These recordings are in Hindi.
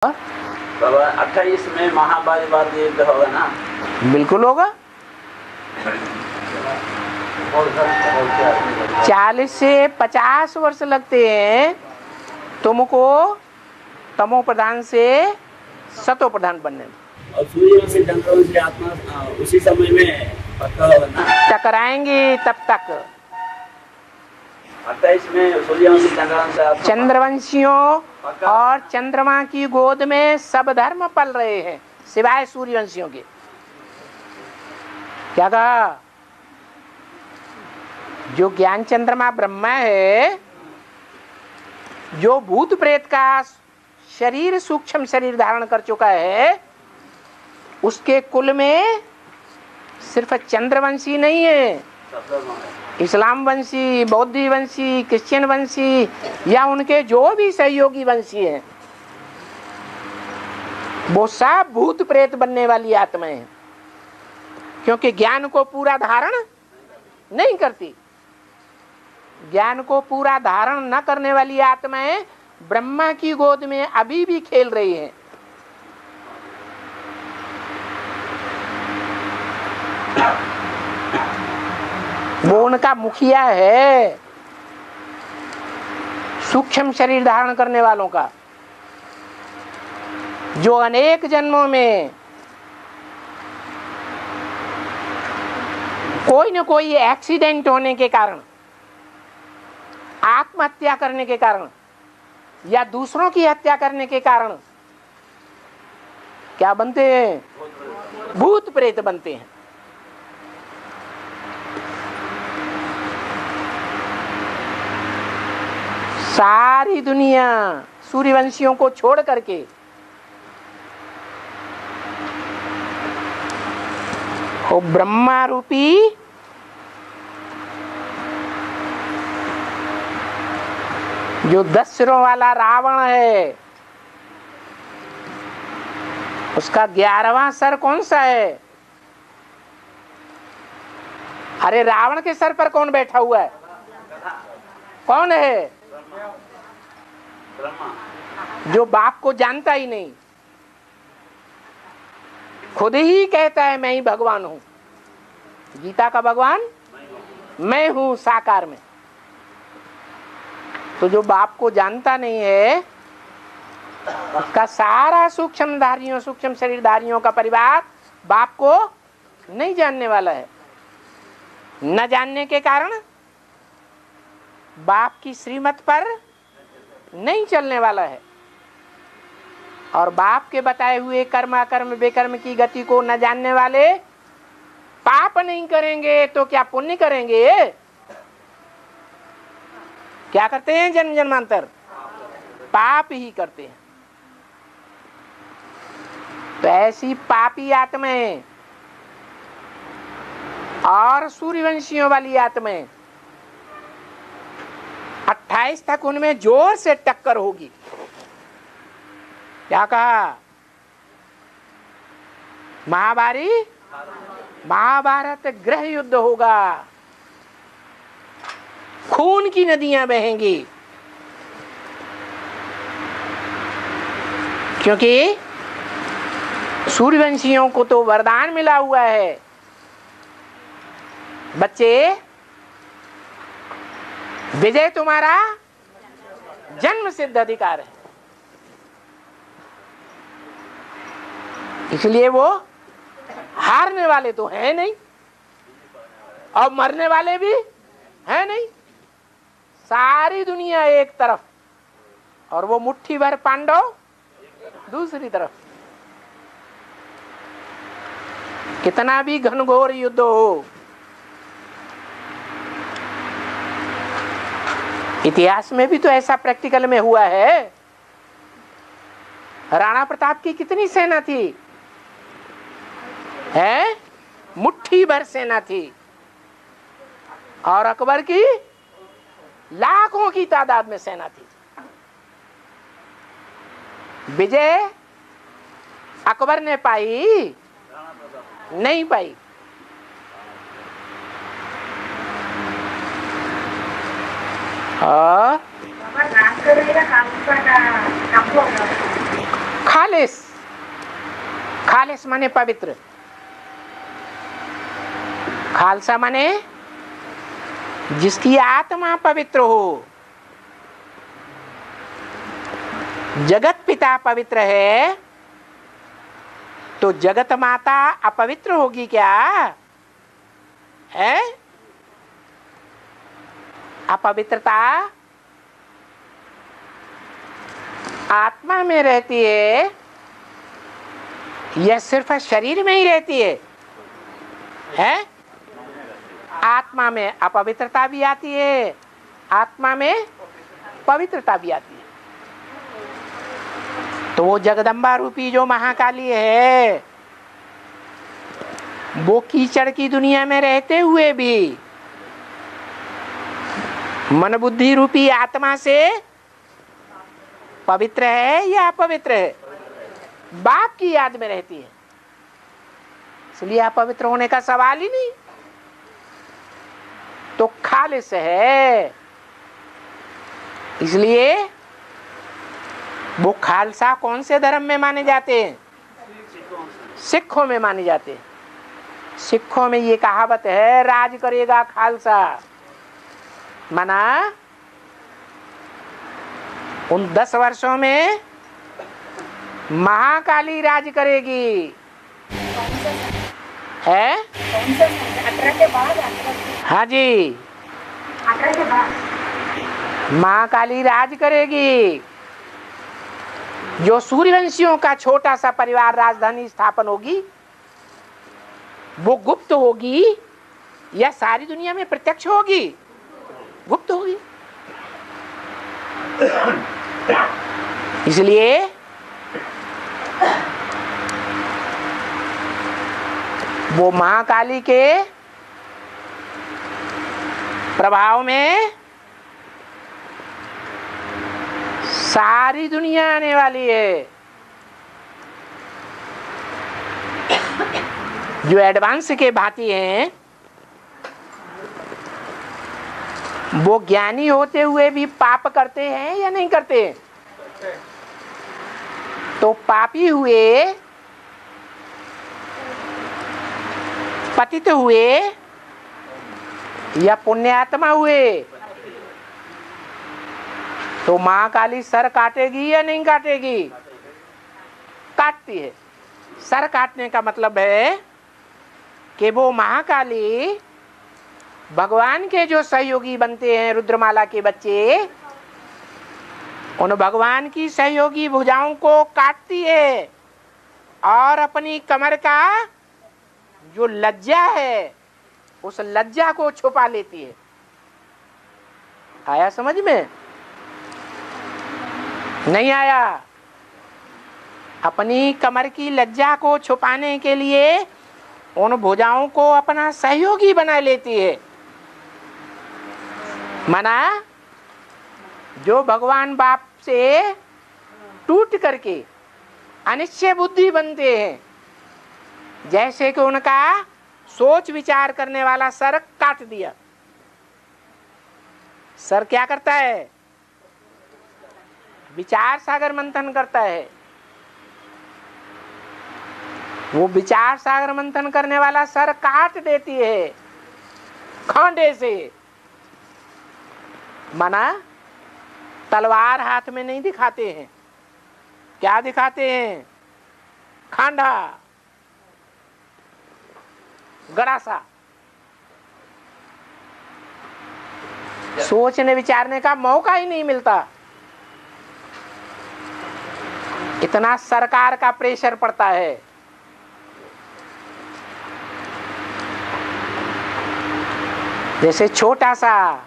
बाबा 28 में महाभारत युद्ध होगा ना? बिल्कुल होगा। 40 से 50 वर्ष लगते हैं तुमको तमो प्रधान से सतो प्रधान बनने में। और सूर्य से चंद्रमा की आत्मा उसी समय में पक्का होगा ना? टकराएंगे तब तक। 28 में सूर्यवंशी चंद्रवंश से आत्मा चंद्रवंशियों और चंद्रमा की गोद में सब धर्म पल रहे हैं सिवाय सूर्यवंशियों के। क्या कहा? जो ज्ञान चंद्रमा ब्रह्मा है, जो भूत प्रेत का शरीर सूक्ष्म शरीर धारण कर चुका है, उसके कुल में सिर्फ चंद्रवंशी नहीं है, इस्लाम वंशी, बौद्धी वंशी, क्रिश्चियन वंशी या उनके जो भी सहयोगी वंशी हैं, वो सब भूत प्रेत बनने वाली आत्माएं हैं, क्योंकि ज्ञान को पूरा धारण नहीं करती। ज्ञान को पूरा धारण न करने वाली आत्माएं ब्रह्मा की गोद में अभी भी खेल रही हैं। वो उनका मुखिया है सूक्ष्म शरीर धारण करने वालों का, जो अनेक जन्मों में कोई न कोई एक्सीडेंट होने के कारण, आत्महत्या करने के कारण या दूसरों की हत्या करने के कारण क्या बनते हैं? भूत प्रेत बनते हैं। सारी दुनिया सूर्यवंशियों को छोड़ करके वो ब्रह्मा रूपी जो 10 सिरों वाला रावण है, उसका 11वां सर कौन सा है? अरे रावण के सर पर कौन बैठा हुआ है? कौन है? जो बाप को जानता ही नहीं, खुद ही कहता है मैं ही भगवान हूं। गीता का भगवान मैं हूं साकार में। तो जो बाप को जानता नहीं है, उसका सारा सूक्ष्म शरीरधारियों का परिवार बाप को नहीं जानने वाला है। न जानने के कारण बाप की श्रीमत पर नहीं चलने वाला है, और बाप के बताए हुए कर्म अकर्म बेकर्म की गति को न जानने वाले पाप नहीं करेंगे तो क्या पुण्य करेंगे? क्या करते हैं? जन्म जन्मांतर पाप ही करते हैं। तो ऐसी पापी आत्माएं और सूर्यवंशियों वाली आत्माएं 28 तक उनमें जोर से टक्कर होगी। क्या कहा? महाभारत गृह युद्ध होगा, खून की नदियां बहेंगी, क्योंकि सूर्यवंशियों को तो वरदान मिला हुआ है, बच्चे विजय तुम्हारा जन्म सिद्ध अधिकार है। इसलिए वो हारने वाले तो हैं नहीं और मरने वाले भी हैं नहीं। सारी दुनिया एक तरफ और वो मुट्ठी भर पांडव दूसरी तरफ। कितना भी घनघोर युद्ध हो, इतिहास में भी तो ऐसा प्रैक्टिकल में हुआ है। राणा प्रताप की कितनी सेना थी? है मुट्ठी भर सेना थी, और अकबर की लाखों की तादाद में सेना थी। विजय अकबर ने पाई नहीं पाई। और खालिस, खालिस माने पवित्र, खालसा माने जिसकी आत्मा पवित्र हो। जगत पिता पवित्र है तो जगत माता अपवित्र होगी क्या है? अपवित्रता आत्मा में रहती है या सिर्फ शरीर में ही रहती है? आत्मा में अपवित्रता भी आती है, आत्मा में पवित्रता भी आती है। तो वो जगदम्बा रूपी जो महाकाली है, वो कीचड़ की दुनिया में रहते हुए भी मन बुद्धि रूपी आत्मा से पवित्र है या अपवित्र है? बाप की याद में रहती है, इसलिए अपवित्र होने का सवाल ही नहीं। तो खालिस है, इसलिए वो खालसा कौन से धर्म में माने जाते हैं? सिखों में माने जाते हैं। सिखों में ये कहावत है, राज करेगा खालसा, माना उन 10 वर्षों में महाकाली राज करेगी। है 18 के बाद, हाँ जी, 18 के बाद महाकाली राज करेगी। जो सूर्यवंशियों का छोटा सा परिवार राजधानी स्थापन होगी, वो गुप्त होगी या सारी दुनिया में प्रत्यक्ष होगी? गुप्त होगी। इसलिए वो महाकाली के प्रभाव में सारी दुनिया आने वाली है। जो एडवांस के भांति हैं, वो ज्ञानी होते हुए भी पाप करते हैं या नहीं करते? तो पापी हुए, पतित हुए या पुण्यात्मा हुए, तो महाकाली सर काटेगी या नहीं काटेगी? काटती है। सर काटने का मतलब है कि वो महाकाली भगवान के जो सहयोगी बनते हैं, रुद्रमाला के बच्चे, उन भगवान की सहयोगी भुजाओं को काटती है और अपनी कमर का जो लज्जा है, उस लज्जा को छुपा लेती है। आया समझ में? नहीं आया? अपनी कमर की लज्जा को छुपाने के लिए उन भुजाओं को अपना सहयोगी बना लेती है। माना जो भगवान बाप से टूट करके अनिश्चय बुद्धि बनते हैं, जैसे कि उनका सोच विचार करने वाला सर काट दिया। सर क्या करता है? विचार सागर मंथन करता है। वो विचार सागर मंथन करने वाला सर काट देती है खांडे से। माना तलवार हाथ में नहीं दिखाते हैं, क्या दिखाते हैं? खांडा, गड़ासा। सोचने विचारने का मौका ही नहीं मिलता, इतना सरकार का प्रेशर पड़ता है। जैसे छोटा सा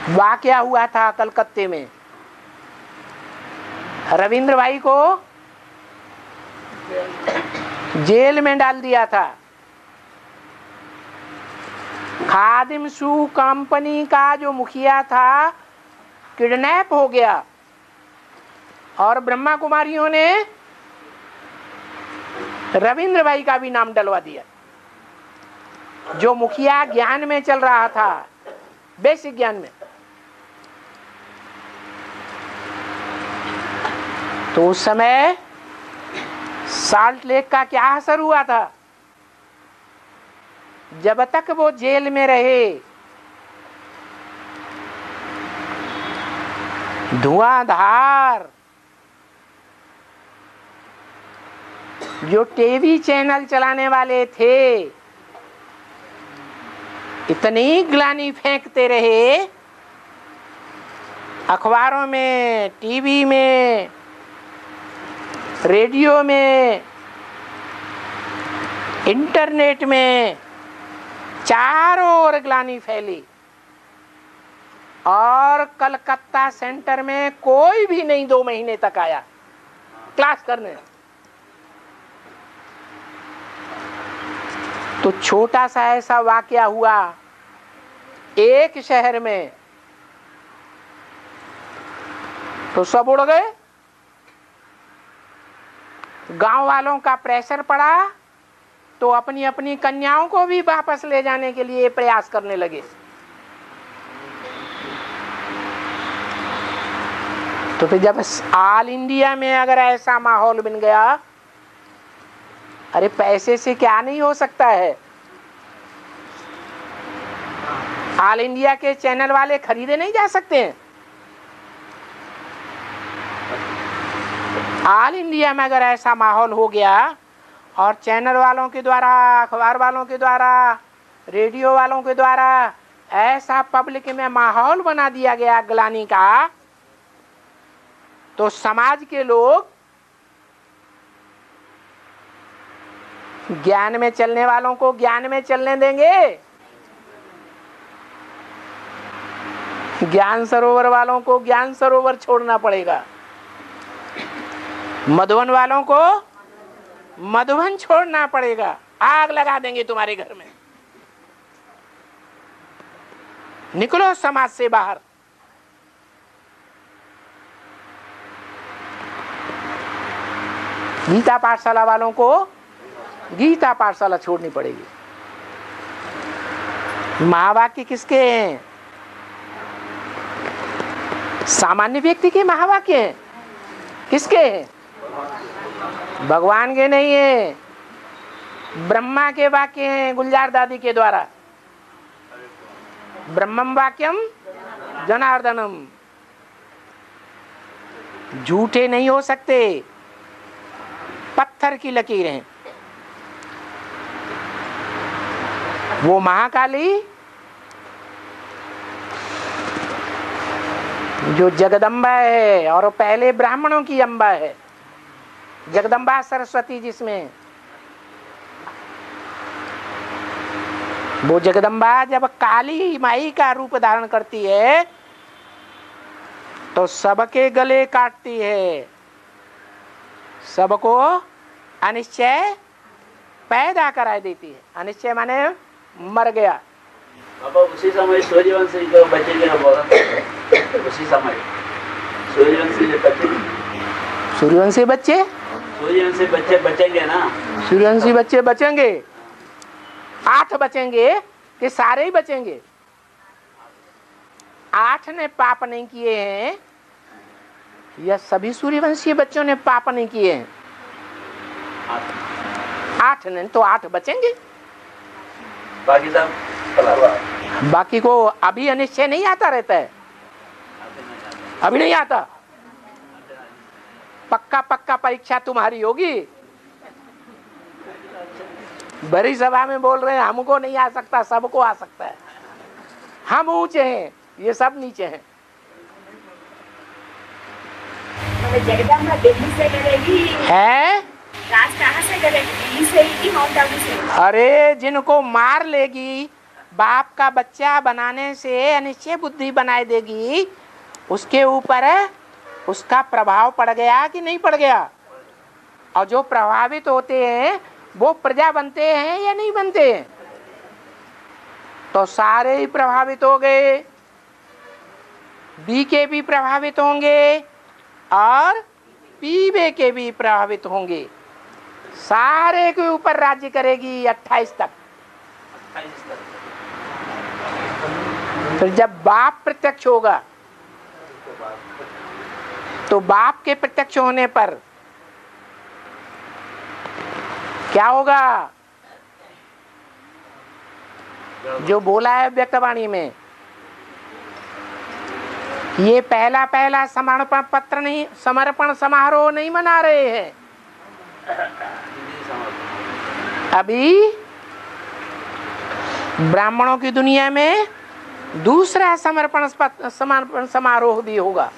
वाकया हुआ था कलकत्ते में, रविंद्र भाई को जेल में डाल दिया था। खादिम शू कंपनी का जो मुखिया था किडनैप हो गया और ब्रह्मा कुमारियों ने रविंद्र भाई का भी नाम डलवा दिया। जो मुखिया ज्ञान में चल रहा था, बेसिक ज्ञान में, तो उस समय साल्ट लेक का क्या असर हुआ था? जब तक वो जेल में रहे, धुआंधार जो टीवी चैनल चलाने वाले थे, इतनी ग्लानि फेंकते रहे, अखबारों में, टीवी में, रेडियो में, इंटरनेट में, चारों ओर ग्लानि फैली और कलकत्ता सेंटर में कोई भी नहीं 2 महीने तक आया क्लास करने। तो छोटा सा ऐसा वाकया हुआ एक शहर में, तो सब उड़ गए। गांव वालों का प्रेशर पड़ा तो अपनी अपनी कन्याओं को भी वापस ले जाने के लिए प्रयास करने लगे। तो फिर जब ऑल इंडिया में अगर ऐसा माहौल बन गया, अरे पैसे से क्या नहीं हो सकता है। ऑल इंडिया के चैनल वाले खरीदे नहीं जा सकते हैं। ऑल इंडिया में अगर ऐसा माहौल हो गया और चैनल वालों के द्वारा, अखबार वालों के द्वारा, रेडियो वालों के द्वारा ऐसा पब्लिक में माहौल बना दिया गया ग्लानि का, तो समाज के लोग ज्ञान में चलने वालों को ज्ञान में चलने देंगे? ज्ञान सरोवर वालों को ज्ञान सरोवर छोड़ना पड़ेगा, मधुबन वालों को मधुबन छोड़ना पड़ेगा। आग लगा देंगे तुम्हारे घर में। निकलो समाज से बाहर। गीता पाठशाला वालों को गीता पाठशाला छोड़नी पड़ेगी। महावाक्य किसके हैं? सामान्य व्यक्ति के महावाक्य हैं। किसके हैं? भगवान के नहीं है, ब्रह्मा के वाक्य हैं, गुलजार दादी के द्वारा। ब्रह्मम वाक्यम जनार्दनम। झूठे नहीं हो सकते, पत्थर की लकीरें। वो महाकाली जो जगदम्बा है और पहले ब्राह्मणों की अम्बा है, जगदम्बा सरस्वती, जिसमें वो जगदम्बा जब काली माई का रूप धारण करती है तो सबके गले काटती है, सबको अनिश्चय पैदा करा देती है। अनिश्चय माने मर गया। बाबा उसी समय सूर्यवंशी को बचेंगे ना, बोला उसी समय सूर्यवंशी बचेंगे। सूर्यवंशी बच्चे, सूर्यवंशी बच्चे बचेंगे ना? सूर्यवंशी बच्चे बचेंगे। 8 बचेंगे कि सारे ही बचेंगे? 8 ने पाप नहीं किए हैं या सभी सूर्यवंशी बच्चों ने पाप नहीं किए हैं? 8 ने, तो 8 बचेंगे। बाकी सब बाकी को अभी अनिश्चय नहीं आता रहता है, अभी नहीं आता। पक्का पक्का परीक्षा तुम्हारी होगी। बड़ी सभा में बोल रहे हैं हमको नहीं आ सकता, सबको आ सकता है। हम ऊंचे हैं, ये सब नीचे हैं। जगदम्बा दिल्ली से करेगी है? राज कहाँ से करेगी? दिल्ली से ही कि माउंट आबू से? अरे जिनको मार लेगी, बाप का बच्चा बनाने से अनिश्चय बुद्धि बनाए देगी, उसके ऊपर उसका प्रभाव पड़ गया कि नहीं पड़ गया? और जो प्रभावित होते हैं वो प्रजा बनते हैं या नहीं बनते हैं? तो सारे ही प्रभावित हो गए। बीके भी प्रभावित होंगे और पीबे के भी प्रभावित होंगे। सारे के ऊपर राज्य करेगी 28 तक। फिर जब बाप प्रत्यक्ष होगा तो बाप के प्रत्यक्ष होने पर क्या होगा? जो बोला है व्यक्तवाणी में, ये पहला समर्पण पत्र नहीं, समर्पण समारोह नहीं मना रहे हैं। अभी ब्राह्मणों की दुनिया में दूसरा समर्पण समारोह भी होगा।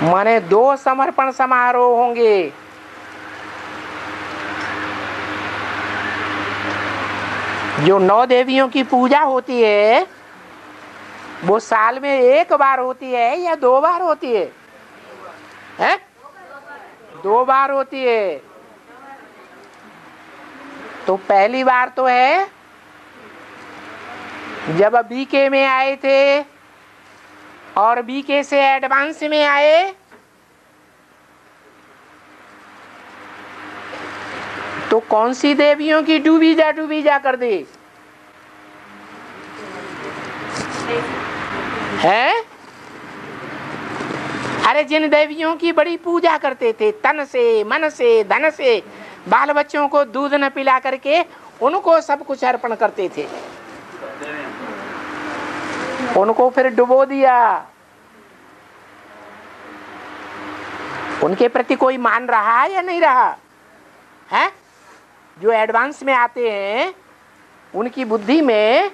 माने 2 समर्पण समारोह होंगे। जो 9 देवियों की पूजा होती है वो साल में 1 बार होती है या 2 बार होती है? हैं? 2 बार होती है। तो पहली बार तो है जब बीके में आए थे और बीके से एडवांस में आए, तो कौन सी देवियों की डूबी जा कर दी है? अरे जिन देवियों की बड़ी पूजा करते थे, तन से, मन से, धन से, बाल बच्चों को दूध न पिला करके उनको सब कुछ अर्पण करते थे, उनको फिर डुबो दिया। उनके प्रति कोई मान रहा या नहीं रहा है? जो एडवांस में आते हैं उनकी बुद्धि में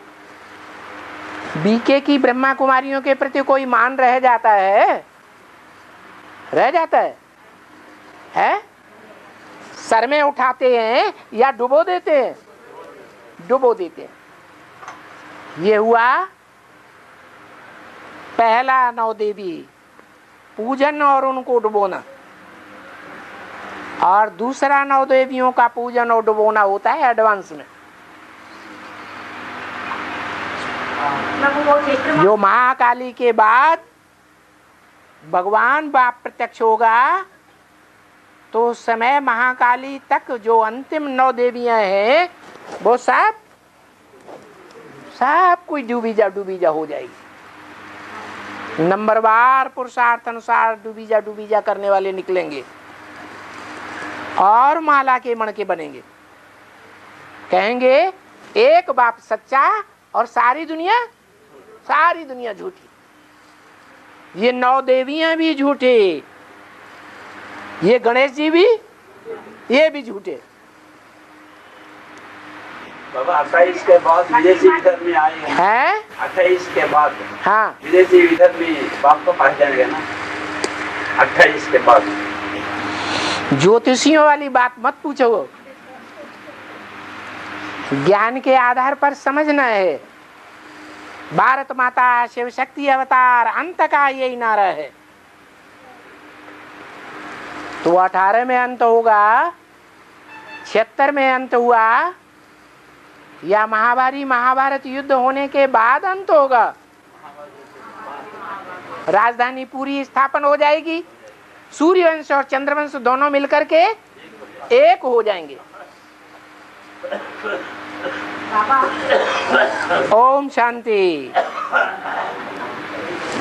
बीके की ब्रह्मा कुमारियों के प्रति कोई मान रह जाता है? रह जाता है? सर में उठाते हैं या डुबो देते हैं? डुबो देते हैं। ये हुआ पहला 9 देवी पूजन और उनको डुबोना, और दूसरा 9 देवियों का पूजन और डुबोना होता है एडवांस में। जो महाकाली के बाद भगवान बाप प्रत्यक्ष होगा तो उस समय महाकाली तक जो अंतिम 9 देवियां हैं वो सब कुछ डूबी जा हो जाएगी। नंबरवार पुरुषार्थ अनुसार डूबी जा करने वाले निकलेंगे और माला के मण के बनेंगे। कहेंगे एक बाप सच्चा और सारी दुनिया झूठी। ये 9 देवियां भी झूठे, ये गणेश जी भी, ये भी झूठे। बाबा 28 के बाद विदेशी विधर्म में आए हैं। 28 के बाद हाँ विदेशी विधर्म में बाप को पास जाएगा ना। 28 के बाद ज्योतिषियों वाली बात मत पूछो, ज्ञान के आधार पर समझना है। भारत माता शिव शक्ति अवतार अंत का यही नारा है। तो 18 में अंत होगा, 76 में अंत हुआ, या महाभारत युद्ध होने के बाद अंत होगा? राजधानी पूरी स्थापन हो जाएगी, सूर्यवंश और चंद्रवंश दोनों मिलकर के एक हो जाएंगे। ओम शांति।